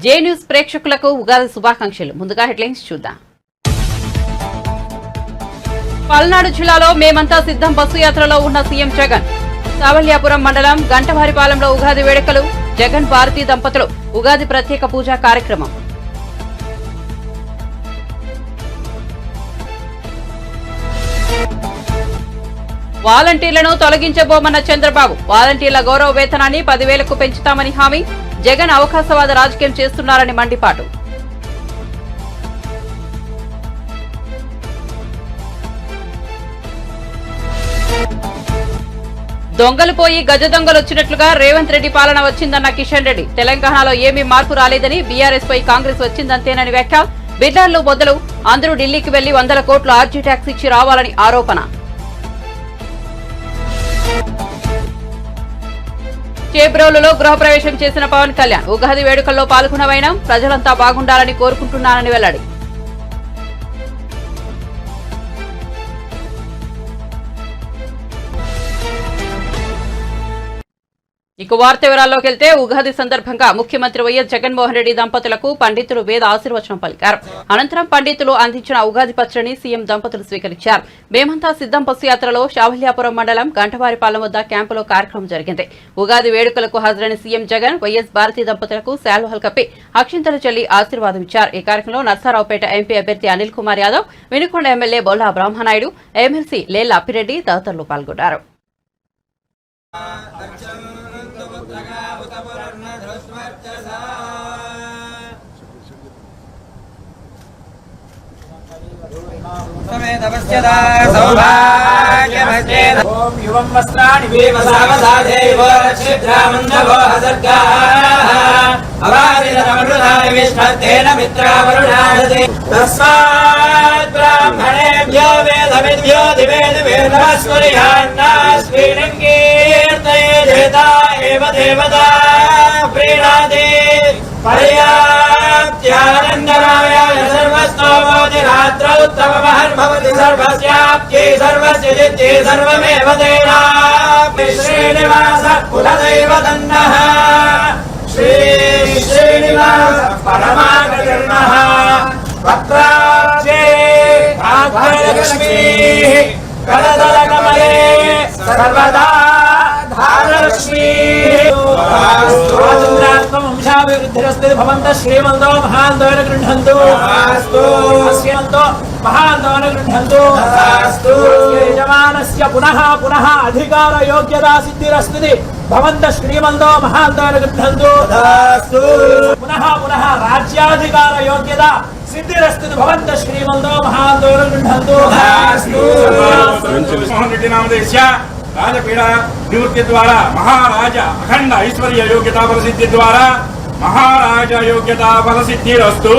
జే news ప్రేక్షకులకు ఉగాది శుభాకాంక్షలు. ముందుగా హెడ్లైన్స్ చూద్దాం. పల్నాడు జిల్లాలో మేమంతా సిద్ధం బస్సు యాత్రలో ఉన్న సీఎం జగన్. సావల్యాపురం మండలం గంటవారిపాలెంలో ఉగాది వేడుకలు. జగన్ భారతీ దంపతులు ఉగాది ప్రత్యేక పూజా కార్యక్రమం. వాలంటీర్లను తొలగించబోమన్న చంద్రబాబు. వాలంటీర్ల గౌరవ వేతనాన్ని 10,000కు పెంచుతామని హామీ. జగన్ అవకాశవాద రాజకీయం చేస్తున్నారని మండిపాటు. దొంగలు పోయి గజ దొంగలొచ్చినట్లుగా రేవంత్ రెడ్డి పాలన వచ్చిందన్న కిషన్ రెడ్డి. తెలంగాణలో ఏమీ మార్పు రాలేదని, బీఆర్ఎస్ పై కాంగ్రెస్ వచ్చిందంతేనని వ్యాఖ్య. బిడ్డర్లు మొదలు అందరూ ఢిల్లీకి వెళ్లి 100 కోట్లు ఆర్జీ ట్యాక్స్ ఇచ్చి రావాలని ఆరోపణ. చేబ్రోలులో గృహప్రవేశం చేసిన పవన్ కళ్యాణ్. ఉగాది వేడుకల్లో పాల్గొన్న వైనం. ప్రజలంతా బాగుండాలని కోరుకుంటున్నానని వెల్లడి. ఇక వార్త వివరాల్లోకి వెళ్తే ఉగాది సందర్భంగా ముఖ్యమంత్రి వైఎస్ జగన్మోహన్ రెడ్డి దంపతులకు పండితులు వేద ఆశీర్వచనం పలికారు. అనంతరం పండితులు అందించిన ఉగాది పచ్చడిని సీఎం దంపతులు స్వీకరించారు. మేమంతా సిద్ధం బస్సు యాత్రలో శావల్యాపురం మండలం గంటవారిపాలెం వద్ద క్యాంపులో కార్యక్రమం జరిగింది. ఉగాది వేడుకలకు హాజరైన సీఎం జగన్ వైఎస్ భారతీ దంపతులకు శాలువలు కప్పి అక్షింతలు చెల్లి ఆశీర్వాదం ఇచ్చారు. ఈ కార్యక్రమంలో నర్సారావుపేట ఎంపీ అభ్యర్థి అనిల్ కుమార్ యాదవ్, వినుకొండ ఎమ్మెల్యే బొల్లా బ్రహ్మనాయుడు, ఎమ్మెల్సీ లేళ్ల అప్పిరెడ్డి తదితరులు పాల్గొన్నారు. యువం వస్త్రాణి వేమసావసాదేవ క్షిద్రామందవో హసర్గాః అవాదినమృతాయ విష్ణత్తేన మిత్రావరుణాదతే తస్మాత్ బ్రాహ్మణేభ్యో వేదవిద్యో దివే దివే నమస్కుర్యాన్నాస్మిన్ కీర్తయేదేతా ఏవ దేవతా ప్రీణాతి పర్యాప్త్యానందరాయ సర్వస్తోమోతి రాత్రౌ ఉత్తమమహర్భవతి సర్వస్యాప్త్యై సర్వస్య జిత్యై సర్వమేవ తేనాపి శ్రీనివాస కులదైవతన్నః శ్రీ శ్రీనివాస పరమాగతిర్నః వక్త్రాబ్జే భాగ్యలక్ష్మీః కరదలకమలే సర్వదా వంశాభివృద్ధిరస్తు భవంతః శ్రీమంతో మహాంతోన గృహంతు శ్రీమంతో మహాంతోన గృహంతు యజమానస్య పునః పునః అధికార యోగ్యతా సిద్ధిరస్తు భవంతః శ్రీమంతో మహాంతోన గృహంతు పునః పునః రాజ్యాధికార యోగ్యత సిద్ధిరస్తు భవంతః శ్రీమంతో మహాంతోన గృహంతు రాజపీడ నివృత్తి ద్వారా మహారాజ అఖండ ఐశ్వర్య యోగ్యతా ఫలసిద్ధి ద్వారా మహారాజ యోగ్యతా ఫలసిద్ధిరస్తు.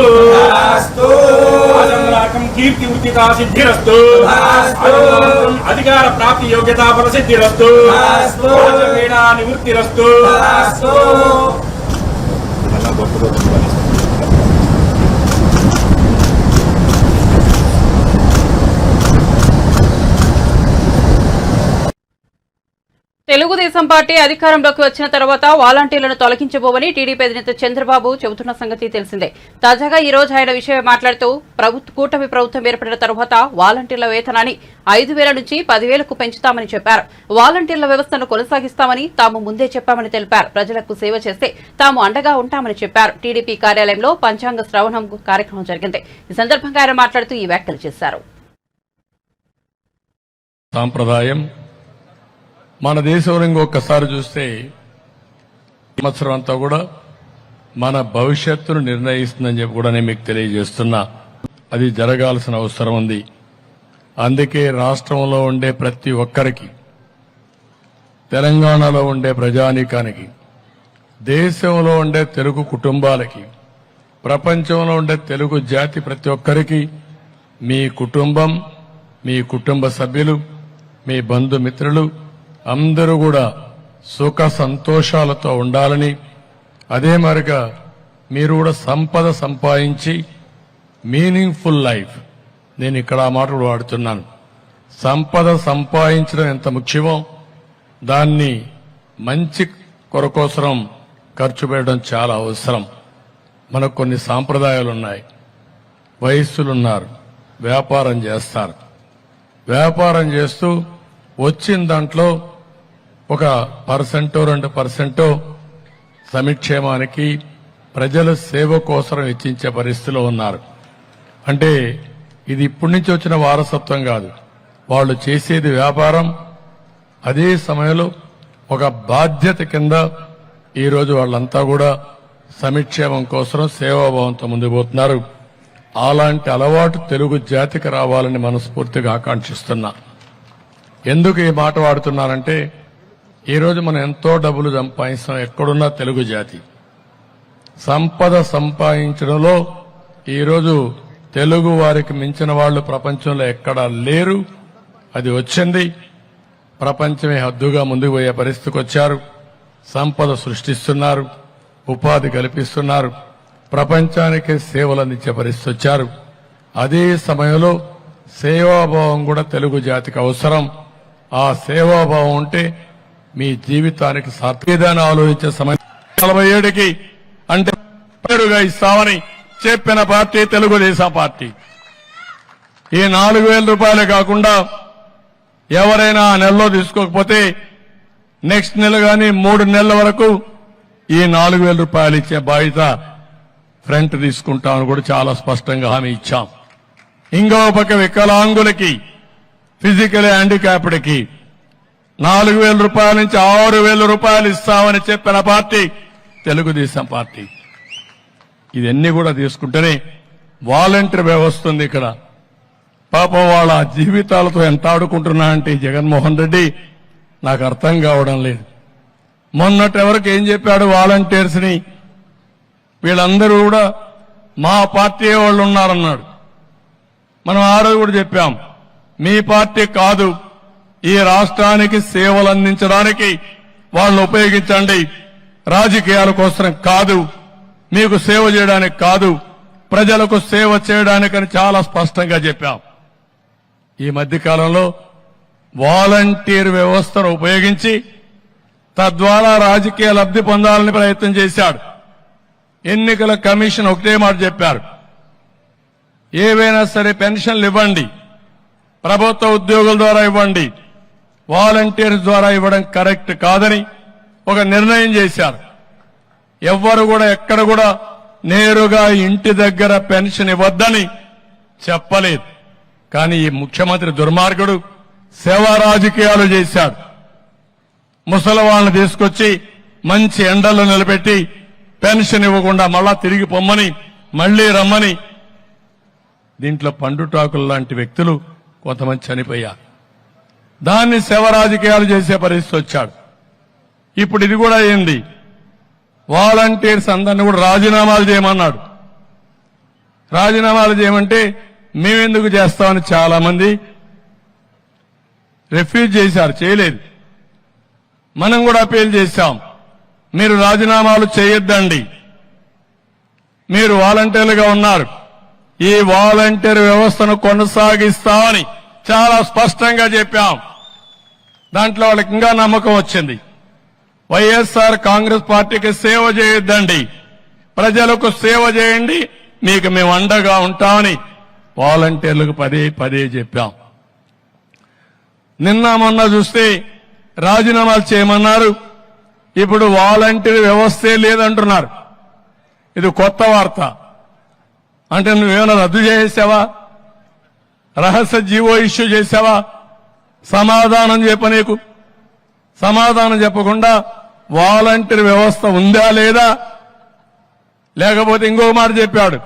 కీర్తి ఉచిత సిద్ధిరస్తు. అధికార ప్రాప్తి యోగ్యతా ఫలసిద్ధిరస్తు. రాజపీడ నివృత్తిరస్తు. తెలుగుదేశం పార్టీ అధికారంలోకి వచ్చిన తర్వాత వాలంటీర్లను తొలగించబోమని టీడీపీ అధినేత చంద్రబాబు చెబుతున్న సంగతి తెలిసిందే. తాజాగా ఈ రోజు ఆయన విషయమే మాట్లాడుతూ కూటమి ప్రభుత్వం ఏర్పడిన తర్వాత వాలంటీర్ల వేతనాన్ని 5,000 నుంచి 10,000కు పెంచుతామని చెప్పారు. వాలంటీర్ల వ్యవస్థను కొనసాగిస్తామని తాము ముందే చెప్పామని తెలిపారు. ప్రజలకు సేవ చేస్తే తాము అండగా ఉంటామని చెప్పారు. టీడీపీ కార్యాలయంలో పంచాంగ శ్రవణం కార్యక్రమం జరిగింది. ఈ సందర్భంగా ఆయన మాట్లాడుతూ ఈ వ్యాఖ్యలు చేశారు. మన దేశంలో ఇంకొకసారి చూస్తే సంవత్సరం అంతా కూడా మన భవిష్యత్తును నిర్ణయిస్తుందని చెప్పి కూడా నేను మీకు తెలియజేస్తున్నా. అది జరగాల్సిన అవసరం ఉంది. అందుకే రాష్ట్రంలో ఉండే ప్రతి ఒక్కరికి, తెలంగాణలో ఉండే ప్రజానీకానికి, దేశంలో ఉండే తెలుగు కుటుంబాలకి, ప్రపంచంలో ఉండే తెలుగు జాతి ప్రతి ఒక్కరికి మీ కుటుంబం, మీ కుటుంబ సభ్యులు, మీ బంధుమిత్రులు అందరూ కూడా సుఖ సంతోషాలతో ఉండాలని, అదే మరిగా మీరు కూడా సంపద సంపాదించి మీనింగ్ఫుల్ లైఫ్, నేను ఇక్కడ ఆ మాటలు వాడుతున్నాను. సంపద సంపాదించడం ఎంత ముఖ్యమో దాన్ని మంచి కొరకోసరం ఖర్చు పెట్టడం చాలా అవసరం. మనకు కొన్ని సాంప్రదాయాలు ఉన్నాయి. వయస్సులున్నారు, వ్యాపారం చేస్తారు. వ్యాపారం చేస్తూ వచ్చిన దాంట్లో ఒక 1% 2% సమిక్షేమానికి ప్రజల సేవ కోసం వెచ్చించే పరిస్థితిలో ఉన్నారు. అంటే ఇది ఇప్పటి నుంచి వచ్చిన వారసత్వం కాదు. వాళ్ళు చేసేది వ్యాపారం. అదే సమయంలో ఒక బాధ్యత కింద ఈరోజు వాళ్ళంతా కూడా సమిక్షేమం కోసం సేవాభావంతో ముందుకు పోతున్నారు. అలాంటి అలవాటు తెలుగు జాతికి రావాలని మనస్ఫూర్తిగా ఆకాంక్షిస్తున్నా. ఎందుకు ఈ మాట వాడుతున్నానంటే ఈరోజు మనం ఎంతో డబ్బులు సంపాదిస్తాం. ఎక్కడున్నా తెలుగు జాతి సంపద సంపాదించడంలో ఈరోజు తెలుగు వారికి మించిన వాళ్ళు ప్రపంచంలో ఎక్కడా లేరు. అది వచ్చింది. ప్రపంచమే హద్దుగా ముందుకు పోయే పరిస్థితికి వచ్చారు. సంపద సృష్టిస్తున్నారు, ఉపాధి కల్పిస్తున్నారు, ప్రపంచానికి సేవలు అందించే పరిస్థితి వచ్చారు. అదే సమయంలో సేవాభావం కూడా తెలుగు జాతికి అవసరం. ఆ సేవాభావం ఉంటే మీ జీవితానికి సార్థకతను ఆలోచించే సమయం 47కి అంటే పేరుగా ఇస్తామని చెప్పిన పార్టీ తెలుగుదేశం పార్టీ. ఈ 4,000 రూపాయలే కాకుండా ఎవరైనా ఆ నెలలో తీసుకోకపోతే నెక్స్ట్ నెల గాని 3 నెలల వరకు ఈ 4,000 రూపాయలు ఇచ్చే బాధ్యత ఫ్రంట్ తీసుకుంటామని కూడా చాలా స్పష్టంగా హామీ ఇచ్చాం. ఇంకో పక్క వికలాంగులకి, ఫిజికల్ హ్యాండిక్యాప్డ్కి 4,000 రూపాయల నుంచి 6,000 రూపాయలు ఇస్తామని చెప్పిన పార్టీ తెలుగుదేశం పార్టీ. ఇవన్నీ కూడా తీసుకుంటేనే వాలంటీర్ వ్యవస్థ ఉంది ఇక్కడ. పాపం వాళ్ళ జీవితాలతో ఎంత ఆడుకుంటున్నా అంటే జగన్మోహన్ రెడ్డి నాకు అర్థం కావడం లేదు. మొన్నటి వరకు ఏం చెప్పాడు వాలంటీర్స్ ని, వీళ్ళందరూ కూడా మా పార్టీ వాళ్ళు ఉన్నారన్నాడు. మనం ఆ రోజు కూడా చెప్పాం, మీ పార్టీ కాదు, ఈ రాష్ట్రానికి సేవలు అందించడానికి వాళ్ళని ఉపయోగించండి, రాజకీయాల కోసం కాదు, మీకు సేవ చేయడానికి కాదు, ప్రజలకు సేవ చేయడానికని చాలా స్పష్టంగా చెప్పాం. ఈ మధ్యకాలంలో వాలంటీర్ వ్యవస్థను ఉపయోగించి తద్వారా రాజకీయ లబ్ధి పొందాలని ప్రయత్నం చేశాడు. ఎన్నికల కమిషన్ ఒకటే మాట చెప్పారు, ఏవైనా సరే పెన్షన్లు ఇవ్వండి, ప్రభుత్వ ఉద్యోగుల ద్వారా ఇవ్వండి, వాలంటీర్స్ ద్వారా ఇవ్వడం కరెక్ట్ కాదని ఒక నిర్ణయం చేశారు. ఎవ్వరు కూడా ఎక్కడ కూడా నేరుగా ఇంటి దగ్గర పెన్షన్ ఇవ్వద్దని చెప్పలేదు. కానీ ఈ ముఖ్యమంత్రి దుర్మార్గుడు సేవా రాజకీయాలు చేశాడు. ముసలి వాళ్ళని తీసుకొచ్చి మంచి ఎండల్లో నిలబెట్టి పెన్షన్ ఇవ్వకుండా మళ్ళా తిరిగి పొమ్మని, మళ్లీ రమ్మని, దీంట్లో పండుటాకులు లాంటి వ్యక్తులు కొంతమంది చనిపోయారు. దాన్ని సేవ రాజకీయాలు చేసే పరిస్థితి వచ్చాడు. ఇప్పుడు ఇది కూడా అయింది. వాలంటీర్స్ అందరినీ కూడా రాజీనామాలు చేయమన్నాడు. రాజీనామాలు చేయమంటే మేమెందుకు చేస్తామని చాలా మంది రిఫ్యూజ్ చేశారు, చేయలేదు. మనం కూడా అపీల్ చేశాం, మీరు రాజీనామాలు చేయొద్దండి, మీరు వాలంటీర్లుగా ఉన్నారు, ఈ వాలంటీర్ వ్యవస్థను కొనసాగిస్తామని చాలా స్పష్టంగా చెప్పాం. దాంట్లో వాళ్ళకి ఇంకా నమ్మకం వచ్చింది. వైఎస్ఆర్ కాంగ్రెస్ పార్టీకి సేవ చేయొద్దండి, ప్రజలకు సేవ చేయండి, మీకు మేము అండగా ఉంటామని వాలంటీర్లకు పదే పదే చెప్పాం. నిన్న మొన్న చూస్తే రాజీనామాలు చేయమన్నారు, ఇప్పుడు వాలంటీర్ వ్యవస్థే లేదంటున్నారు. ఇది కొత్త వార్త. అంటే నువ్వేమైనా రద్దు చేసావా, రహస్య జీవో ఇష్యూ చేసావా? సమాధానం చెప్పనీకు. సమాధానం చెప్పకుండా వాలంటీర్ వ్యవస్థ ఉందా లేదా? లేకపోతే ఇంకో మాట చెప్పాడు,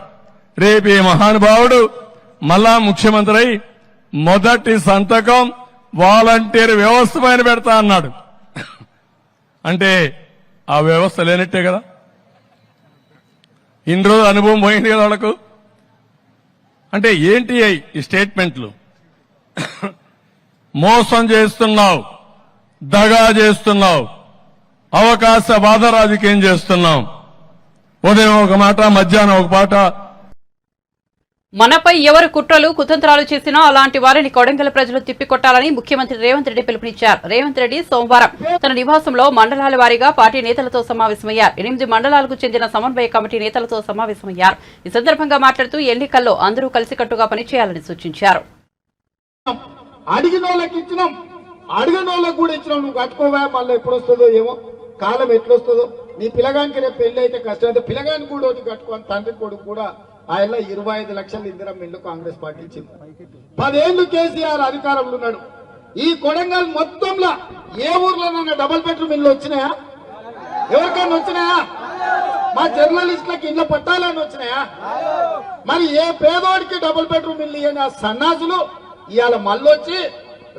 రేపు ఈ మహానుభావుడు మళ్ళా ముఖ్యమంత్రి అయి మొదటి సంతకం వాలంటీర్ వ్యవస్థ పైన పెడతా అన్నాడు. అంటే ఆ వ్యవస్థ లేనట్టే కదా. ఇన్ని రోజులు అనుభవం పోయింది కదా వాళ్ళకు. అంటే ఏంటి ఈ స్టేట్మెంట్లు? మోసం చేస్తున్నావు, దగా చేస్తున్నావు, అవకాశవాద రాజకీయం చేస్తున్నాం. ఉదయం ఒక మాట, మధ్యాహ్నం ఒక మాట. మనపై ఎవరు కుట్రలు కుతంత్రాలు చేసినా అలాంటి వారిని కొడంగల్ ప్రజలు తిప్పికొట్టాలని ముఖ్యమంత్రి రేవంత్ రెడ్డి పిలుపునిచ్చారు. రేవంత్ రెడ్డి సోమవారం తన నివాసంలో మండలాల వారీగా పార్టీ నేతలతో సమావేశమయ్యారు. 8 మండలాలకు చెందిన సమన్వయ కమిటీ నేతలతో సమావేశమయ్యారు. ఈ సందర్భంగా మాట్లాడుతూ ఎన్నికల్లో అందరూ కలిసికట్టుగా పనిచేయాలని సూచించారు. అడిగినోళ్ళకి కూడా ఇచ్చినాం. నువ్వు కట్టుకోవా, మళ్ళీ ఎప్పుడు వస్తుందో ఏమో, కాలం ఎట్లొస్తుందో. నీ పిల్లగానికి రేపు పెళ్లి అయితే కష్టం అయితే పిల్లగానికి కూడా ఒకటి కట్టుకోని తండ్రి కొడుకు కూడా ఆయన 25 లక్షల ఇందిరమ్మ ఇల్లు కాంగ్రెస్ పార్టీ ఇచ్చింది. 10 ఏళ్లు కేసీఆర్ అధికారంలో ఉన్నాడు. ఈ కొడంగల్ మొత్తంలో ఏ ఊర్లోనైనా డబుల్ బెడ్రూమ్ ఇల్లు వచ్చినాయా? ఎవరికైనా వచ్చినాయా? మా జర్నలిస్టులకు ఇళ్ళ పట్టాలని వచ్చినాయా? మరి ఏ పేదోడికి డబుల్ బెడ్రూమ్ ఇల్లు ఇయ్యని ఆ సన్నాసులు ఇవాళ మళ్ళొచ్చి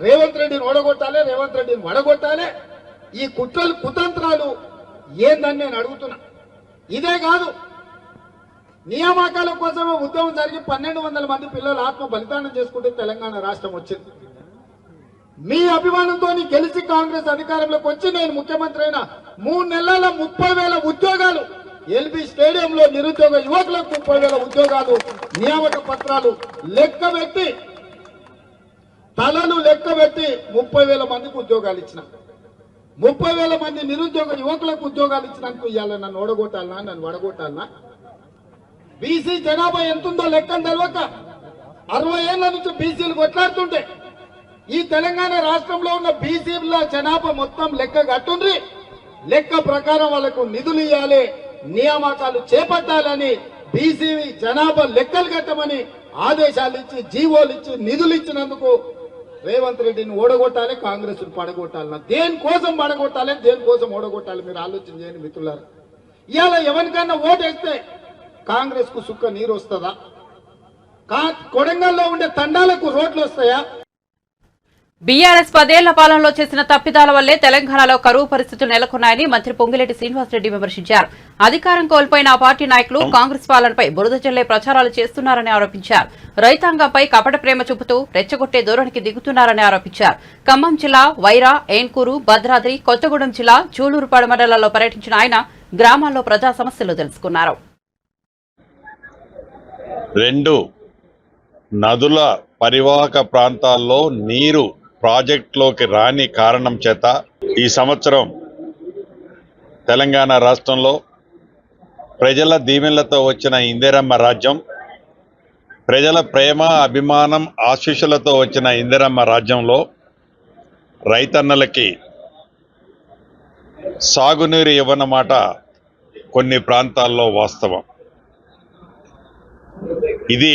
రేవంత్ రెడ్డిని ఓడగొట్టాలి, రేవంత్ రెడ్డిని వడగొట్టాలి. ఈ కుట్రలు కుతంత్రాలు ఏందని నేను అడుగుతున్నా. ఇదే కాదు, నియామకాల కోసమే ఉద్యమం జరిగి 1200 మంది పిల్లలు ఆత్మ బలిదానం చేసుకుంటే తెలంగాణ రాష్ట్రం వచ్చింది. మీ అభిమానంతో గెలిచి కాంగ్రెస్ అధికారంలోకి వచ్చి నేను ముఖ్యమంత్రి అయిన 3 నెలల 30,000 ఉద్యోగాలు, ఎల్బీ స్టేడియంలో నిరుద్యోగ యువకులకు 30,000 ఉద్యోగాలు, నియామక పత్రాలు లెక్కబెట్టి తలలు లెక్కబెట్టి 30,000 మందికి ఉద్యోగాలు ఇచ్చిన. 30,000 మంది నిరుద్యోగ యువకులకు ఉద్యోగాలు ఇచ్చినందుకు ఇవాళ నన్ను ఓడగొట్టాలనా, నన్ను వడగొట్టాలనా? బీసీ జనాభా ఎంతుందో లెక్కను తెలవక 60 ఏళ్ల నుంచి బీసీలు కొట్లాడుతుంటే ఈ తెలంగాణ రాష్ట్రంలో ఉన్న బీసీల జనాభా మొత్తం లెక్క కట్టుండ్రి. లెక్క ప్రకారం వాళ్ళకు నిధులు ఇవ్వాలి, నియామకాలు చేపట్టాలని, బీసీ జనాభా లెక్కలు కట్టమని ఆదేశాలు ఇచ్చి జీవోలు ఇచ్చి నిధులు ఇచ్చినందుకు రేవంత్ రెడ్డిని ఓడగొట్టాలి, కాంగ్రెస్ పడగొట్టాలన్నా. దేనికోసం పడగొట్టాలి, దేనికోసం ఓడగొట్టాలి? మీరు ఆలోచన చేయండి మిత్రులారా. ఇవాళ ఎవరికన్నా ఓటేస్తే కాంగ్రెస్ కు సుక్క నీరు వస్తుందా? కొడంగల్లో ఉండే తండాలకు రోడ్లు వస్తాయా? బీఆర్ఎస్ 10 ఏళ్ల పాలనలో చేసిన తప్పిదాల వల్లే తెలంగాణలో కరువు పరిస్థితులు నెలకొన్నాయని మంత్రి పొంగిలేటి శ్రీనివాసరెడ్డి విమర్శించారు. అధికారం కోల్పోయిన ఆ పార్టీ నాయకులు కాంగ్రెస్ పాలనపై బురద జల్లే ప్రచారాలు చేస్తున్నారని ఆరోపించారు. రైతాంగంపై కపట ప్రేమ చూపుతూ రెచ్చగొట్టే ధోరణికి దిగుతున్నారని ఆరోపించారు. ఖమ్మం జిల్లా వైరా, ఏన్కూరు, భద్రాద్రి, కొత్తగూడెం జిల్లా జూలూరుపాడు మండలాల్లో పర్యటించిన ఆయన గ్రామాల్లో ప్రజా సమస్యలు తెలుసుకున్నారు. 2 నదుల పరివాహక ప్రాంతాల్లో నీరు ప్రాజెక్టులోకి రాని కారణం చేత ఈ సంవత్సరం తెలంగాణ రాష్ట్రంలో ప్రజల దీవెనలతో వచ్చిన ఇందిరమ్మ రాజ్యం, ప్రజల ప్రేమ అభిమానం ఆశీస్సులతో వచ్చిన ఇందిరమ్మ రాజ్యంలో రైతన్నలకి సాగునీరు ఇవ్వనమాట కొన్ని ప్రాంతాల్లో వాస్తవం. ఇది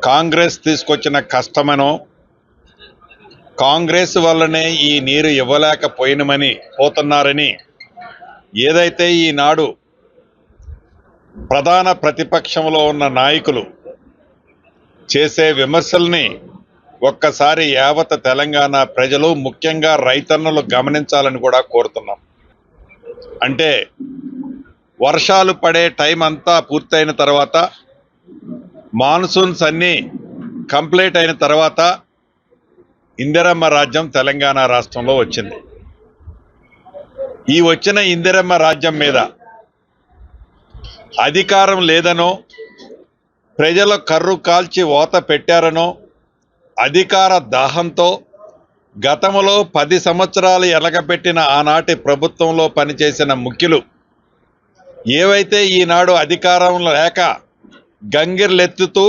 కాంగ్రెస్ తీసుకొచ్చిన కష్టమనో, కాంగ్రెస్ వల్లనే ఈ నీరు పోతున్నారని ఏదైతే ఈనాడు ప్రధాన ప్రతిపక్షంలో ఉన్న నాయకులు చేసే విమర్శల్ని ఒక్కసారి యావత్ తెలంగాణ ప్రజలు, ముఖ్యంగా రైతన్నలు గమనించాలని కూడా కోరుతున్నాం. అంటే వర్షాలు పడే టైం అంతా పూర్తయిన తర్వాత, మాన్సూన్స్ అన్నీ కంప్లీట్ అయిన తర్వాత ఇందిరమ్మ రాజ్యం తెలంగాణ రాష్ట్రంలో వచ్చింది. ఈ వచ్చిన ఇందిరమ్మ రాజ్యం మీద అధికారం లేదనో, ప్రజల కర్రు కాల్చి ఓత పెట్టారనో, అధికార దాహంతో గతంలో 10 సంవత్సరాలు ఎలగబెట్టిన ఆనాటి ప్రభుత్వంలో పనిచేసిన ముఖ్యులు ఏవైతే ఈనాడు అధికారం లేక గంగిర్లెత్తుతూ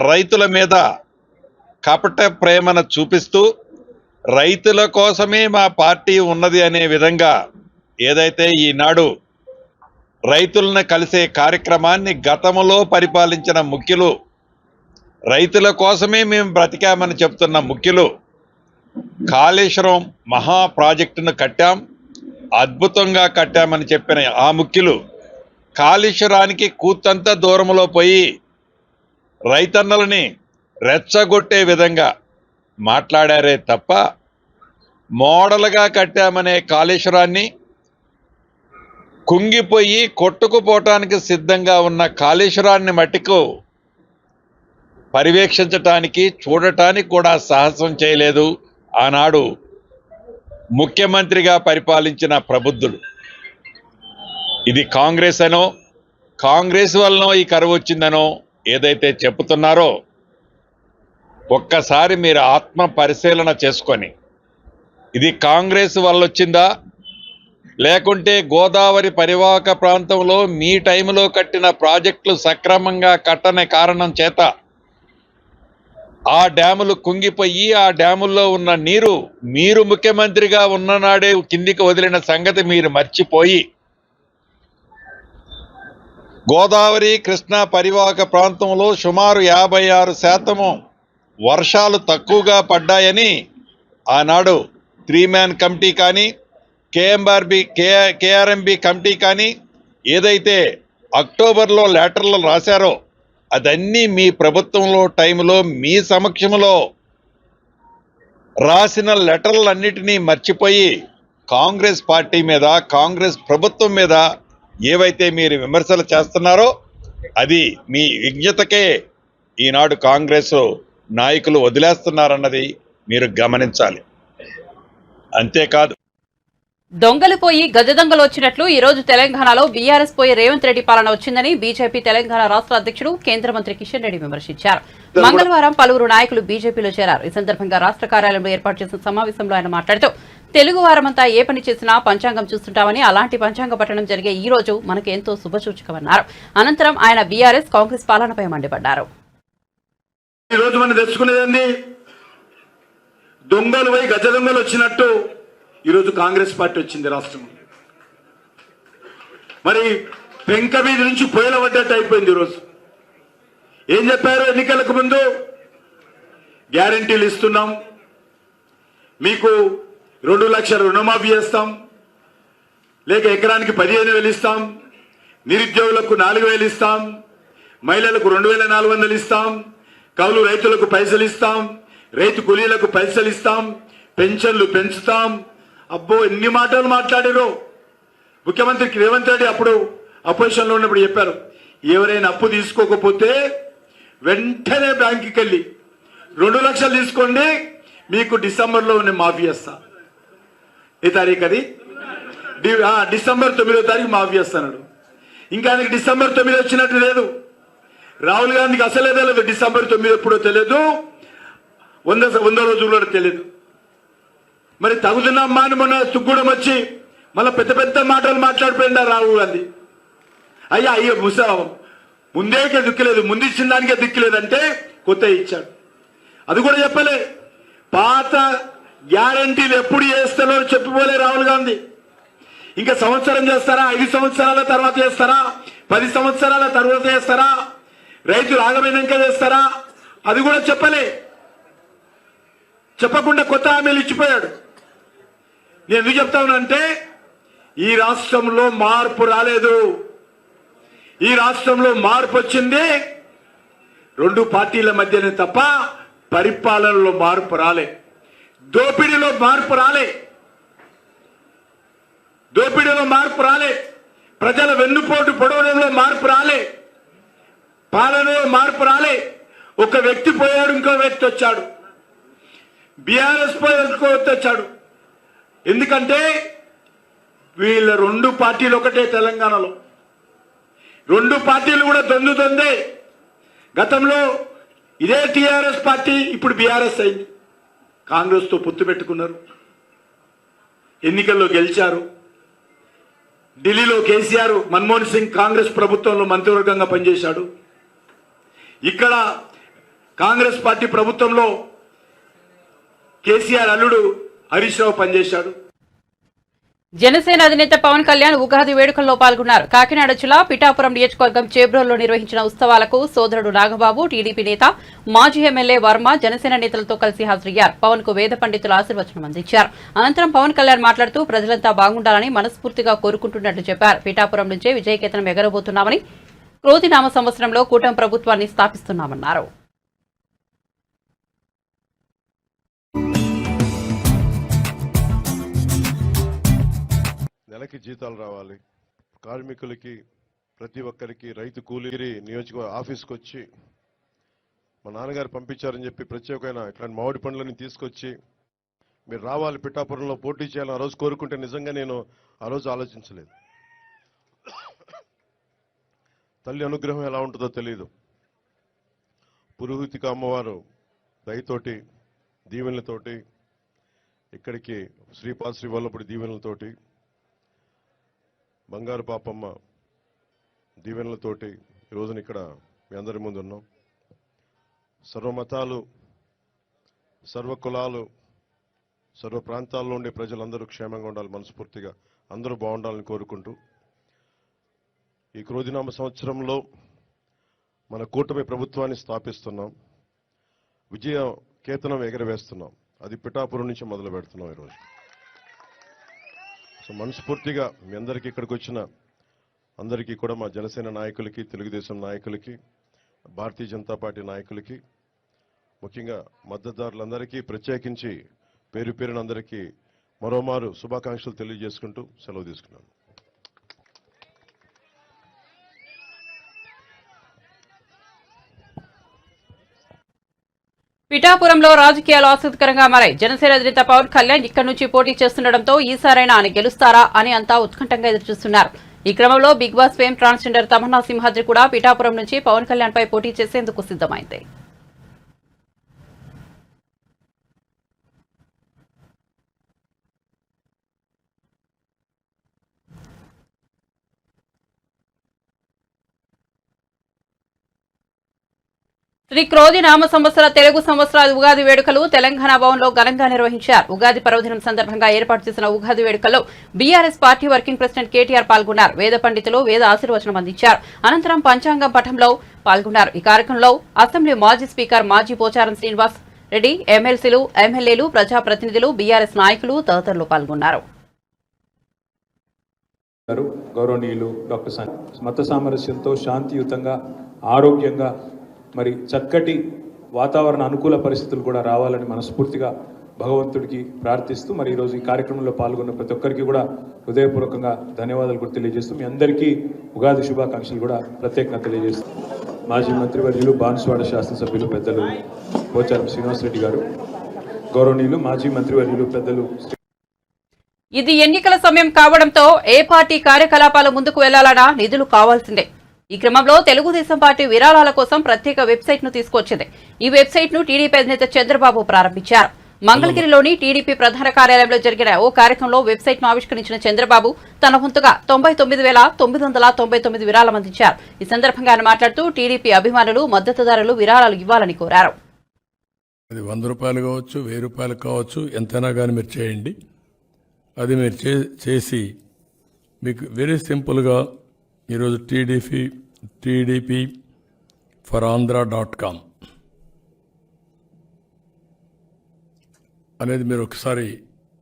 రైతుల మీద కపట ప్రేమను చూపిస్తూ రైతుల కోసమే మా పార్టీ ఉన్నది అనే విధంగా ఏదైతే ఈనాడు రైతులను కలిసే కార్యక్రమాన్ని గతంలో పరిపాలించిన ముఖ్యులు, రైతుల కోసమే మేము బ్రతికామని చెప్తున్న ముఖ్యులు, కాళేశ్వరం మహా ప్రాజెక్టును కట్టాం, అద్భుతంగా కట్టామని చెప్పిన ఆ ముఖ్యులు కాళేశ్వరానికి కూతంత దూరంలో పోయి రైతన్నలని రెచ్చగొట్టే విధంగా మాట్లాడారే తప్ప, మోడల్గా కట్టామనే కాళేశ్వరాన్ని, కుంగిపోయి కొట్టుకుపోవటానికి సిద్ధంగా ఉన్న కాళేశ్వరాన్ని మట్టుకు పర్యవేక్షించటానికి, చూడటానికి కూడా సాహసం చేయలేదు ఆనాడు ముఖ్యమంత్రిగా పరిపాలించిన ప్రబుద్ధుడు. ఇది కాంగ్రెస్ అనో, కాంగ్రెస్ వలన ఈ కరువు వచ్చిందనో ఏదైతే చెప్తున్నారో ఒక్కసారి మీరు ఆత్మ పరిశీలన చేసుకొని ఇది కాంగ్రెస్ వల్ల వచ్చిందా లేకుంటే గోదావరి పరివాహక ప్రాంతంలో మీ టైంలో కట్టిన ప్రాజెక్టులు సక్రమంగా కట్టని కారణం చేత ఆ డ్యాములు కుంగిపోయి ఆ డ్యాముల్లో ఉన్న నీరు మీరు ముఖ్యమంత్రిగా ఉన్ననాడే కిందికి వదిలిన సంగతి మీరు మర్చిపోయి గోదావరి కృష్ణా పరివాహక ప్రాంతంలో సుమారు 56% వర్షాలు తక్కువగా పడ్డాయని ఆనాడు 3-man కమిటీ కానీ కేఆర్ఎంబి కమిటీ కానీ ఏదైతే అక్టోబర్లో లెటర్లు రాశారో అదన్నీ మీ ప్రభుత్వంలో టైంలో మీ సమక్షంలో రాసిన లెటర్లన్నిటినీ మర్చిపోయి కాంగ్రెస్ పార్టీ మీద కాంగ్రెస్ ప్రభుత్వం మీద ఏవైతే మీరు విమర్శలు చేస్తున్నారో అది మీ విజ్ఞతకే ఈనాడు కాంగ్రెస్ నాయకులు వదిలేస్తున్నారన్నది మీరు గమనించాలి. అంతేకాదు దొంగలు పోయి గజ దొంగలు వచ్చినట్లు ఈ రోజు తెలంగాణలో బీఆర్ఎస్ పోయి రేవంత్ రెడ్డి పాలన వచ్చిందని బీజేపీ తెలంగాణ రాష్ట్ర అధ్యక్షుడు కేంద్ర మంత్రి కిషన్ రెడ్డి విమర్శించారు. మంగళవారం పలువురు నాయకులు బీజేపీలో చేరారు. ఈ సందర్భంగా రాష్ట్ర కార్యాలయంలో ఏర్పాటు చేసిన సమావేశంలో ఆయన మాట్లాడుతూ తెలుగు వారమంతా ఏ పని చేసినా పంచాంగం చూస్తుంటామని అలాంటి పంచాంగ పఠనం జరిగే ఈ రోజు మనకు ఎంతో శుభసూచకమన్నారు. అనంతరం ఆయన బీఆర్ఎస్ కాంగ్రెస్ పాలనపై మండిపడ్డారు. ఈ రోజు మనం తెచ్చుకునేదండి దొంగలు పోయి గజ దొంగలు వచ్చినట్టు ఈరోజు కాంగ్రెస్ పార్టీ వచ్చింది రాష్ట్రం. మరి పెంక మీద నుంచి పొయ్యిల పడ్డట్టు అయిపోయింది. ఈరోజు ఏం చెప్పారు? ఎన్నికలకు ముందు గ్యారంటీలు ఇస్తున్నాం, మీకు 2 లక్షల రుణమాఫీ చేస్తాం, లేక ఎకరానికి 15,000 ఇస్తాం, నిరుద్యోగులకు 4,000 ఇస్తాం, మహిళలకు 2,400 ఇస్తాం, కౌలు రైతులకు పైసలు ఇస్తాం, రైతు కూలీలకు పైసలు ఇస్తాం, పెన్షన్లు పెంచుతాం. అబ్బో ఎన్ని మాటలు మాట్లాడారో. ముఖ్యమంత్రి రేవంత్ రెడ్డి అప్పుడు అపోజిషన్ లో ఉన్నప్పుడు చెప్పారు, ఎవరైనా అప్పు తీసుకోకపోతే వెంటనే బ్యాంకుకి వెళ్ళి 2 లక్షలు తీసుకోండి, మీకు డిసెంబర్లో మాఫీ చేస్తా. ఏ తారీఖు అది? డిసెంబర్ 9వ తారీఖు మాఫీ చేస్తాడు. ఇంకా ఆయనకి డిసెంబర్ 9 వచ్చినట్టు లేదు. రాహుల్ గాంధీకి అసలే తెలియదు డిసెంబర్ 9 ఎప్పుడో తెలియదు, 100 రోజుల్లో తెలియదు. మరి తగుదనమ్మా అని మొన్న తుగ్గూడెం వచ్చి మళ్ళీ పెద్ద పెద్ద మాటలు మాట్లాడిపోయిందా రాహుల్ గాంధీ. అయ్యో ముందే దిక్కులేదు, ముందు ఇచ్చిన దానికే దిక్కులేదంటే కొత్త ఇచ్చాడు. అది కూడా చెప్పలే. పాత గ్యారంటీలు ఎప్పుడు చేస్తారో చెప్పిపోలే రాహుల్ గాంధీ. ఇంకా సంవత్సరం చేస్తారా, 5 సంవత్సరాల తర్వాత చేస్తారా, 10 సంవత్సరాల తర్వాత చేస్తారా, రైతులు ఆగమైనాక చేస్తారా, అది కూడా చెప్పలే. చెప్పకుండా కొత్త హామీలు ఇచ్చిపోయాడు. నేను ఎందుకు చెప్తా ఉన్నానంటే ఈ రాష్ట్రంలో మార్పు రాలేదు. ఈ రాష్ట్రంలో మార్పు వచ్చింది 2 పార్టీల మధ్యనే తప్ప పరిపాలనలో మార్పు రాలే. దోపిడీలో మార్పు రాలే. దోపిడీలో మార్పు రాలే. ప్రజల వెన్నుపోటు పొడవడంలో మార్పు రాలే. పాలనలో మార్పు రాలే. ఒక వ్యక్తి పోయాడు, ఇంకో వ్యక్తి వచ్చాడు. బీఆర్ఎస్ పోయి ఇంకో వ్యక్తి వచ్చాడు. ఎందుకంటే వీళ్ళ 2 పార్టీలు ఒకటే తెలంగాణలో. 2 పార్టీలు కూడా దొందే. గతంలో ఇదే టీఆర్ఎస్ పార్టీ ఇప్పుడు బీఆర్ఎస్ అయింది. కాంగ్రెస్ తో పొత్తు పెట్టుకున్నారు, ఎన్నికల్లో గెలిచారు. ఢిల్లీలో కేసీఆర్, మన్మోహన్ సింగ్ కాంగ్రెస్ ప్రభుత్వంలో మంత్రివర్గంగా పనిచేశాడు. ఇక్కడ కాంగ్రెస్ పార్టీ ప్రభుత్వంలో కేసీఆర్ అల్లుడు హరీష్ రావు పనిచేశాడు. జనసేన అధినేత పవన్ కళ్యాణ్ ఉగాది వేడుకల్లో పాల్గొన్నారు. కాకినాడ జిల్లా పిఠాపురం నియోజకవర్గం చేబ్రోల్లో నిర్వహించిన ఉత్సవాలకు సోదరుడు నాగబాబు, టీడీపీ నేత మాజీ ఎమ్మెల్యే వర్మ జనసేన నేతలతో కలిసి హాజరయ్యారు. పవన్ కు వేద పండితుల ఆశీర్వచనం అందించారు. అనంతరం పవన్ కళ్యాణ్ మాట్లాడుతూ ప్రజలంతా బాగుండాలని మనస్ఫూర్తిగా కోరుకుంటున్నట్లు చెప్పారు. పిఠాపురం నుంచే విజయకేతనం ఎగరబోతున్నామని, క్రోధినామ సంవత్సరంలో కూటమి ప్రభుత్వాన్ని స్థాపిస్తున్నామన్నారు. నెలకి జీతాలు రావాలి, కార్మికులకి ప్రతి ఒక్కరికి, రైతు కూలీరి నియోజకవర్గ ఆఫీస్కి వచ్చి మా నాన్నగారు పంపించారని చెప్పి ప్రత్యేకమైన ఇట్లాంటి మామిడి పండ్లని తీసుకొచ్చి మీరు రావాలి, పిఠాపురంలో పోటీ చేయాలని ఆ రోజు కోరుకుంటే నిజంగా నేను ఆ రోజు ఆలోచించలేదు. తల్లి అనుగ్రహం ఎలా ఉంటుందో తెలియదు. పురోహితిక అమ్మవారు దయతోటి దీవెనలతోటి ఇక్కడికి శ్రీపాద శ్రీవల్లభుడి దీవెనలతోటి బంగారు పాపమ్మ దీవెనలతోటి ఈ రోజున ఇక్కడ మీ అందరి ముందు ఉన్నాం. సర్వమతాలు, సర్వ కులాలు, సర్వ ప్రాంతాల్లో ఉండే ప్రజలందరూ క్షేమంగా ఉండాలి, మనస్ఫూర్తిగా అందరూ బాగుండాలని కోరుకుంటూ ఈ క్రోధినామ సంవత్సరంలో మన కూటమి ప్రభుత్వాన్ని స్థాపిస్తున్నాం. విజయ కేతనం ఎగరవేస్తున్నాం. అది పిఠాపురం నుంచి మొదలు పెడుతున్నాం ఈరోజు. సో మనస్ఫూర్తిగా మీ అందరికీ ఇక్కడికి వచ్చిన అందరికీ కూడా, మా జనసేన నాయకులకి, తెలుగుదేశం నాయకులకి, భారతీయ జనతా పార్టీ నాయకులకి, ముఖ్యంగా మద్దతుదారులందరికీ ప్రత్యేకించి పేరు పేరున అందరికీ మరోమారు శుభాకాంక్షలు తెలియజేసుకుంటూ సెలవు తీసుకున్నాను. పిఠాపురంలో రాజకీయాలు ఆసక్తికరంగా మారాయి. జనసేన అధినేత పవన్ కళ్యాణ్ ఇక్కడి నుంచి పోటీ చేస్తుండటంతో ఈసారైనా ఆయన గెలుస్తారా అని అంతా ఉత్కంఠంగా ఎదురుచూస్తున్నారు. ఈ క్రమంలో Bigg Boss fame transgender Tamanna Simhadri కూడా పిఠాపురం నుంచి పవన్ కళ్యాణ్ పై పోటీ చేసేందుకు సిద్ధమైంది. శ్రీ క్రోధి నామ సంవత్సర తెలుగు సంవత్సరాది ఉగాది వేడుకలు తెలంగాణ భవన్లో ఘనంగా నిర్వహించారు. ఉగాది పర్వదినం సందర్భంగా ఏర్పాటు చేసిన ఉగాది వేడుకల్లో BRS party working president KTR పాల్గొన్నారు. వేద పండితులు వేద ఆశీర్వచనం అందించారు. అనంతరం పంచాంగం పఠంలో పాల్గొన్నారు. ఈ కార్యక్రమంలో అసెంబ్లీ మాజీ స్పీకర్ మాజీ పోచారం శ్రీనివాస్ రెడ్డి, ఎమ్మెల్సీలు, ఎమ్మెల్యేలు, ప్రజాప్రతినిధులు, బీఆర్ఎస్ నాయకులు తదితరులు పాల్గొన్నారు. గౌరవనీయులు డాక్టర్ మత సామరస్యంతో శాంతియుతంగా ఆరోగ్యంగా మరి చక్కటి వాతావరణ అనుకూల పరిస్థితులు కూడా రావాలని మనస్ఫూర్తిగా భగవంతుడికి ప్రార్థిస్తూ మరి ఈరోజు ఈ కార్యక్రమంలో పాల్గొన్న ప్రతి ఒక్కరికి కూడా హృదయపూర్వకంగా ధన్యవాదాలు కూడా తెలియజేస్తూ మీ అందరికీ ఉగాది శుభాకాంక్షలు కూడా ప్రత్యేకంగా తెలియజేస్తూ మాజీ మంత్రివర్యులు బాన్సువాడ శాసనసభ్యులు పెద్దలు పోచారం శ్రీనివాసరెడ్డి గారు, గౌరవనీయులు మాజీ మంత్రివర్యులు పెద్దలు. ఇది ఎన్నికల సమయం కావడంతో ఏ పార్టీ కార్యకలాపాలు ముందుకు వెళ్లాలన్నా నిధులు కావాల్సిందే. ఈ క్రమంలో తెలుగుదేశం పార్టీ విరాళాల కోసం ప్రత్యేక వెబ్సైట్ ను తీసుకొచ్చింది. ఈ వెబ్సైట్ ను టీడీపీ అధినేత చంద్రబాబు ప్రారంభించారు. మంగళగిరిలోని టీడీపీ ప్రధాన కార్యాలయంలో జరిగిన ఓ కార్యక్రమంలో వెబ్సైట్ ను ఆవిష్కరించిన చంద్రబాబు తన వంతుగా 99,999 విరాళం అందించారు. ఈ సందర్భంగా ఆయన మాట్లాడుతూ టీడీపీ అభిమానులు, మద్దతుదారులు విరాళాలు ఇవ్వాలని కోరారు. అది 100 రూపాయలు కావచ్చు, 1000 రూపాయలు కావచ్చు, ఎంతైనా కానీ మీరు చేయండి. అది మీరు చేసి మీకు వెరీ సింపుల్గా ఈరోజు టీడీపీ ఫర్ ఆంధ్ర.com అనేది మీరు ఒకసారి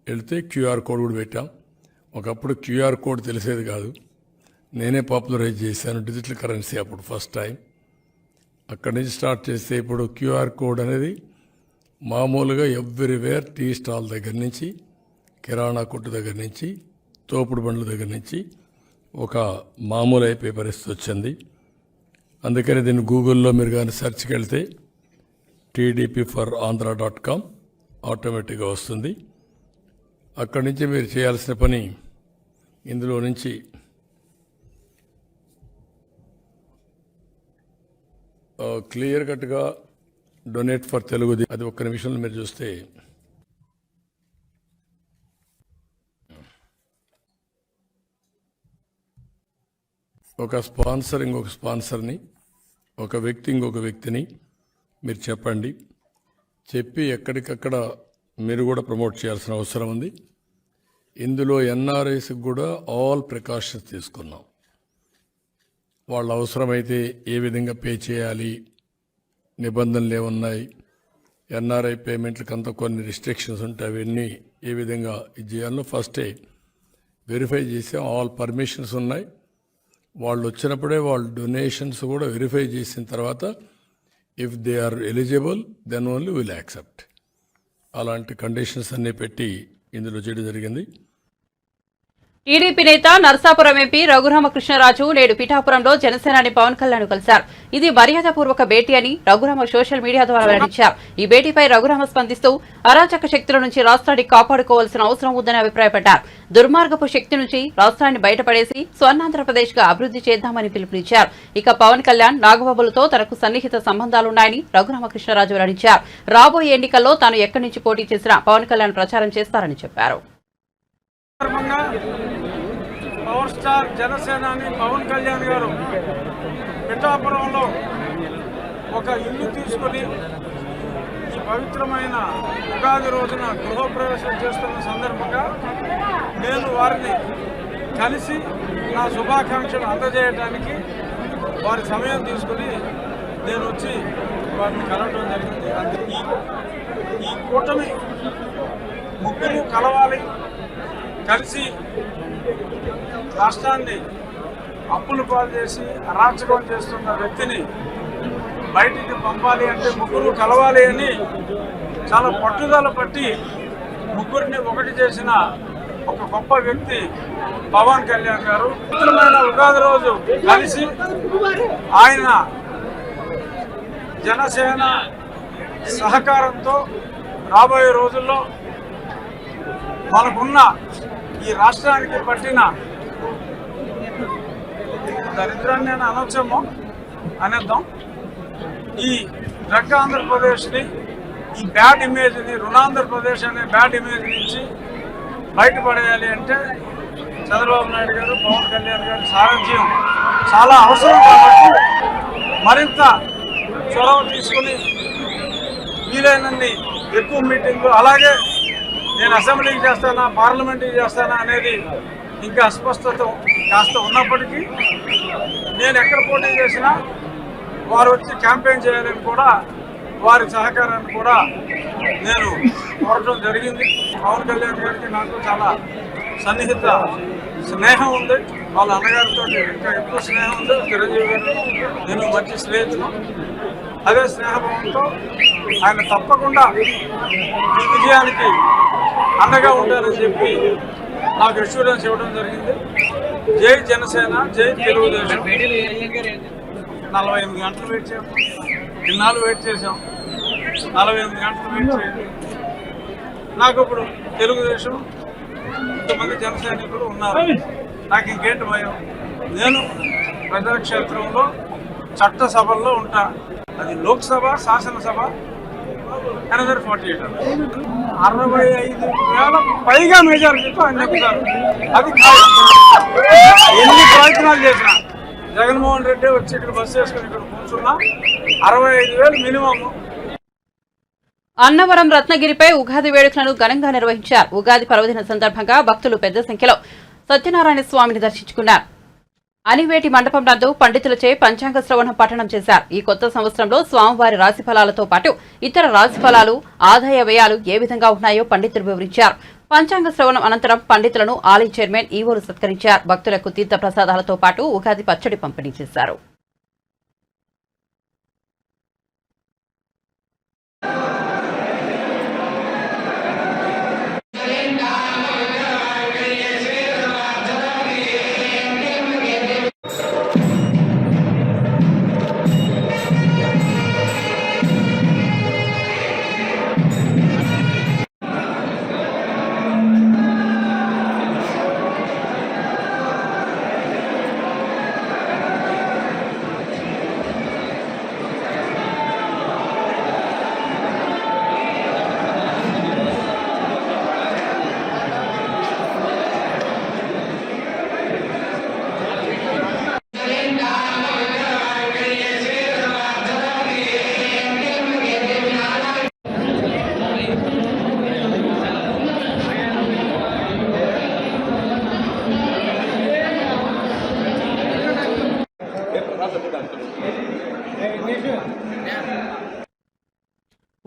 వెళ్తే క్యూఆర్ కోడ్ కూడా పెట్టాం. ఒకప్పుడు క్యూఆర్ కోడ్ తెలిసేది కాదు, నేనే పాపులరైజ్ చేశాను డిజిటల్ కరెన్సీ అప్పుడు ఫస్ట్ టైం. అక్కడి నుంచి స్టార్ట్ చేస్తే ఇప్పుడు క్యూఆర్ కోడ్ అనేది మామూలుగా ఎవ్రీవేర్, టీ స్టాల్ దగ్గర నుంచి, కిరాణా కొట్టు దగ్గర నుంచి, తోపుడు బండ్ల దగ్గర నుంచి ఒక మామూలు అయిపోయే పరిస్థితి వచ్చింది. అందుకని దీన్ని గూగుల్లో మీరు కానీ సెర్చ్కి వెళ్తే టీడీపీ ఫర్ ఆంధ్ర.com ఆటోమేటిక్గా వస్తుంది. అక్కడి నుంచి మీరు చేయాల్సిన పని ఇందులో నుంచి క్లియర్ కట్గా డొనేట్ ఫర్ తెలుగు, అది ఒక్క నిమిషంలో మీరు చూస్తే ఒక స్పాన్సర్ ఇంకొక స్పాన్సర్ని, ఒక వ్యక్తి ఇంకొక వ్యక్తిని మీరు చెప్పండి. చెప్పి ఎక్కడికక్కడ మీరు కూడా ప్రమోట్ చేయాల్సిన అవసరం ఉంది. ఇందులో ఎన్ఆర్ఐస్కి కూడా ఆల్ ప్రికాషన్స్ తీసుకున్నాం. వాళ్ళ అవసరమైతే ఏ విధంగా పే చేయాలి, నిబంధనలు ఏమున్నాయి, ఎన్ఆర్ఐ పేమెంట్లకు అంతా కొన్ని రిస్ట్రిక్షన్స్ ఉంటాయి, అవన్నీ ఏ విధంగా ఇది చేయాలో ఫస్టే వెరిఫై చేసి ఆల్ పర్మిషన్స్ ఉన్నాయి. వాళ్ళు వచ్చినప్పుడే వాళ్ళ డొనేషన్స్ కూడా వెరిఫై చేసిన తర్వాత if they are eligible then only will accept. అలాంటి కండిషన్స్ అన్నీ పెట్టి ఇందులో చేయడం జరిగింది. టీడీపీ నేత నర్సాపురం ఎంపీ రఘురామకృష్ణరాజు నేడు పిఠాపురంలో జనసేనాని పవన్ కళ్యాణ్ కలిశారు. ఇది మర్యాదపూర్వక భేటీ అని రఘురామ సోషల్ మీడియా ద్వారా వెల్లడించారు. ఈ భేటీపై రఘురామ స్పందిస్తూ అరాచక శక్తుల నుంచి రాష్ట్రాన్ని కాపాడుకోవాల్సిన అవసరం ఉందని అభిప్రాయపడ్డారు. దుర్మార్గపు శక్తి నుంచి రాష్ట్రాన్ని బయటపడేసి స్వర్ణాంధ్రప్రదేశ్ గా అభివృద్ధి చేద్దామని పిలుపునిచ్చారు. ఇక పవన్ కళ్యాణ్ నాగబాబులతో తనకు సన్నిహిత సంబంధాలున్నాయని రఘురామకృష్ణరాజు వెల్లడించారు. రాబోయే ఎన్నికల్లో తాను ఎక్కడి నుంచి పోటీ చేసినా పవన్ కళ్యాణ్ ప్రచారం చేస్తారని చెప్పారు. పవర్ స్టార్ జనసేనాని పవన్ కళ్యాణ్ గారు పిఠాపురంలో ఒక ఇల్లు తీసుకుని ఈ పవిత్రమైన ఉగాది రోజున గృహప్రవేశం చేస్తున్న సందర్భంగా నేను వారిని కలిసి నా శుభాకాంక్షలు అందజేయడానికి వారి సమయం తీసుకుని నేను వచ్చి వారిని కలవడం జరిగింది. ఈ కూటమి ముగ్గురు కలవాలి, కలిసి రాష్ట్రాన్ని అప్పులు పాలు చేసి అరాచకం చేస్తున్న వ్యక్తిని బయటికి పంపాలి అంటే ముగ్గురు కలవాలి అని చాలా పట్టుదల పట్టి ముగ్గురిని ఒకటి చేసిన ఒక గొప్ప వ్యక్తి పవన్ కళ్యాణ్ గారు. పవిత్రమైన ఉగాది రోజు కలిసి ఆయన జనసేన సహకారంతో రాబోయే రోజుల్లో మనకున్న ఈ రాష్ట్రానికి పట్టిన దరిద్రాన్ని అని అనొచ్చేమో అనేద్దాం, ఈ డ్రగ్ ఆంధ్రప్రదేశ్ని, ఈ బ్యాడ్ ఇమేజ్ని, రుణాంధ్రప్రదేశ్ అనే బ్యాడ్ ఇమేజ్ నుంచి బయటపడేయాలి అంటే చంద్రబాబు నాయుడు గారు, పవన్ కళ్యాణ్ గారి సారథ్యం చాలా అవసరం. కాబట్టి మరింత చొరవ తీసుకుని వీలైనన్ని ఎక్కువ మీటింగ్లు, అలాగే నేను అసెంబ్లీకి చేస్తానా పార్లమెంట్కి చేస్తానా అనేది ఇంకా అస్పష్టత కాస్త ఉన్నప్పటికీ నేను ఎక్కడ పోటీ చేసినా వారు వచ్చి క్యాంపెయిన్ చేయాలని కూడా వారి సహకారాన్ని కూడా నేను కోరడం జరిగింది. పవన్ కళ్యాణ్ గారికి నాకు చాలా సన్నిహిత స్నేహం ఉంది. వాళ్ళ అన్నగారితో ఇంకా ఎక్కువ స్నేహం ఉంది. చిరంజీవి గారు నేను మంచి స్నేహితులు. అదే స్నేహభావంతో ఆయన తప్పకుండా ఈ విజయానికి అండగా ఉంటారని చెప్పి నాకు అష్యూరెన్స్ ఇవ్వడం జరిగింది. జై జనసేన, జై తెలుగుదేశం. 48 గంటలు వెయిట్ చేసాం, ఇన్నాళ్ళు వెయిట్ చేసాం. 48 గంటలు వెయిట్ చేయండి. నాకు ఇప్పుడు తెలుగుదేశం ఇంతమంది జన సైనికులు ఉన్నారు. నాకు ఇంకేంటి భయం? నేను ప్రజాక్షేత్రంలో చట్టసభల్లో ఉంటా. అది లోక్సభ, శాసనసభ. అనదర్ 48 65,000 పైగా మెజారిటీతో ఆయన ఎక్కుతారు. అది ఎన్ని ప్రయత్నాలు చేసినా జగన్మోహన్ రెడ్డి వచ్చి ఇక్కడ బస్సు వేసుకుని ఇక్కడ కూర్చున్నా 65,000 మినిమం. అన్నవరం రత్నగిరిపై ఉగాది వేడుకలను ఘనంగా నిర్వహించారు. ఉగాది పర్వదిన సందర్భంగా భక్తులు పెద్ద సంఖ్యలో సత్యనారాయణ స్వామిని దర్శించుకున్నారు. అనివేటి మండపం నందు పండితులచే పంచాంగ శ్రవణం పఠనం చేశారు. ఈ కొత్త సంవత్సరంలో స్వామివారి రాశి ఫలాలతో పాటు ఇతర రాశి ఫలాలు, ఆదాయ వ్యయాలు ఏ విధంగా ఉన్నాయో పండితులు వివరించారు. పంచాంగ శ్రవణం అనంతరం పండితులను ఆలయ చైర్మన్ ఈవోలు సత్కరించారు. భక్తులకు తీర్థ ప్రసాదాలతో పాటు ఉగాది పచ్చడి పంపిణీ చేశారు.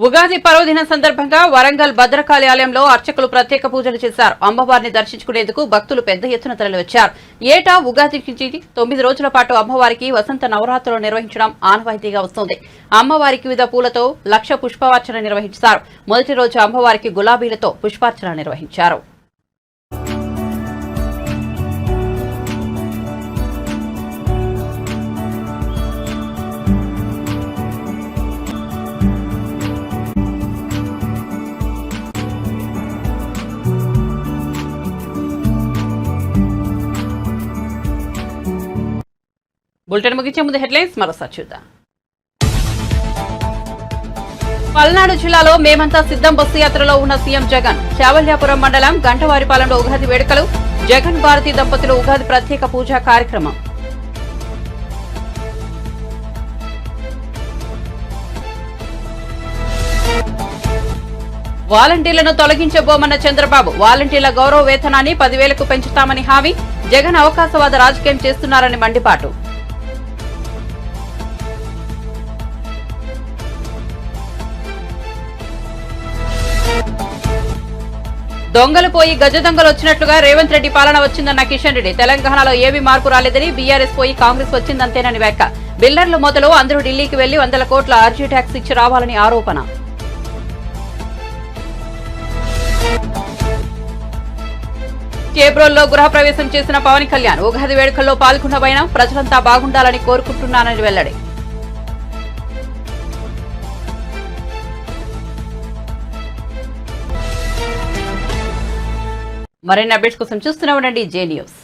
ఉగాది పర్వదిన సందర్భంగా వరంగల్ భద్రకాళి ఆలయంలో అర్చకులు ప్రత్యేక పూజలు చేశారు. అమ్మవారిని దర్శించుకునేందుకు భక్తులు పెద్ద ఎత్తున తరలివచ్చారు. ఏటా ఉగాది నుంచి 9 రోజుల పాటు అమ్మవారికి వసంత నవరాత్రులు నిర్వహించడం ఆనవాయితీగా వస్తోంది. అమ్మవారికి వివిధ పూలతో లక్ష పుష్పార్చన నిర్వహించారు. మొదటి రోజు అమ్మవారికి గులాబీలతో పుష్పార్చన నిర్వహించారు. బులెటిన్ ముగించే ముందు హెడ్లైన్స్ మరోసారి చూద్దాం. పల్నాడు జిల్లాలో మేమంతా సిద్ధం బస్సు యాత్రలో ఉన్న సీఎం జగన్. చావల్యాపురం మండలం గంటవారిపాలెంలో ఉగాది వేడుకలు. జగన్ భారతి దంపతులు ఉగాది ప్రత్యేక పూజా కార్యక్రమం. వాలంటీర్లను తొలగించబోమన్న చంద్రబాబు. వాలంటీర్ల గౌరవ వేతనాన్ని 10,000కు పెంచుతామని హామీ. జగన్ అవకాశవాద రాజకీయం చేస్తున్నారని మండిపాటు. దొంగలు పోయి గజ దొంగలు వచ్చినట్లుగా రేవంత్ రెడ్డి పాలన వచ్చిందన్న కిషన్ రెడ్డి. తెలంగాణలో ఏమీ మార్పు రాలేదని, బీఆర్ఎస్ పోయి కాంగ్రెస్ వచ్చిందంతేనని వ్యాఖ్య. బిల్డర్లు మొదలు అందరూ ఢిల్లీకి వెళ్లి 100 కోట్ల ఆర్జీ ట్యాక్స్ ఇచ్చి రావాలని ఆరోపణ. చేబ్రోల్లో గృహప్రవేశం చేసిన పవన్ కళ్యాణ్. ఉగాది వేడుకల్లో పాల్గొన్న వైనం ప్రజలంతా బాగుండాలని కోరుకుంటున్నానని వెల్లడి. మరిన్ని అప్డేట్స్ కోసం చూస్తూనే ఉండండి జే న్యూస్.